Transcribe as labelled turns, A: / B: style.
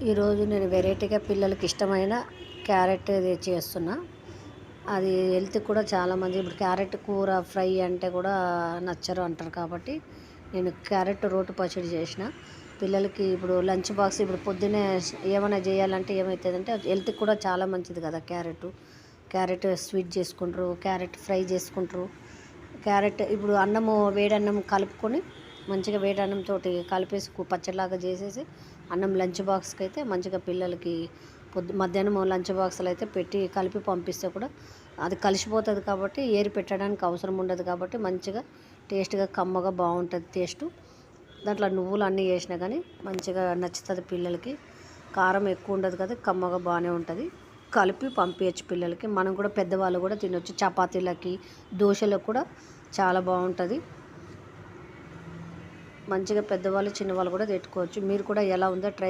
A: ఈరోజు నేను వెరైటీగా పిల్లలకి ఇష్టమైన క్యారెట్ ఇది చేస్తున్నా. అది హెల్త్‌కి కూడా చాలామంది ఇప్పుడు క్యారెట్ కూర ఫ్రై అంటే కూడా నచ్చరు అంటారు కాబట్టి నేను క్యారెట్ రోటి పచ్చడి చేసిన. పిల్లలకి ఇప్పుడు లంచ్ బాక్స్ ఇప్పుడు పొద్దున్నే ఏమైనా చేయాలంటే ఏమైతదంటే హెల్త్‌కి కూడా చాలా మంచిది కదా క్యారెట్. క్యారెట్ స్వీట్ చేసుకుంటారు, క్యారెట్ ఫ్రై చేసుకుంటారు. క్యారెట్ ఇప్పుడు అన్నము వేడన్నం కలుపుకొని మంచిగా వేడన్నంతోటి కలిపేసి పచ్చడిలాగా చేసేసి అన్నం లంచ్ బాక్స్కి అయితే మంచిగా పిల్లలకి మధ్యాహ్నం లంచ్ బాక్స్లో అయితే పెట్టి కలిపి పంపిస్తే కూడా అది కలిసిపోతుంది కాబట్టి ఏరి పెట్టడానికి అవసరం ఉండదు కాబట్టి మంచిగా టేస్ట్గా కమ్మగా బాగుంటుంది టేస్టు. దాంట్లో నువ్వులు అన్నీ వేసినా కానీ మంచిగా నచ్చుతుంది పిల్లలకి. కారం ఎక్కువ ఉండదు కదా, కమ్మగా బాగానే ఉంటుంది. కలిపి పంపించచ్చు పిల్లలకి. మనం కూడా పెద్దవాళ్ళు కూడా తినొచ్చు. చపాతీలకి దోశలకు కూడా చాలా బాగుంటుంది. మంచిగా పెద్దవాళ్ళు చిన్నవాళ్ళు కూడా పెట్టుకోవచ్చు. మీరు కూడా ఎలా ఉందో ట్రై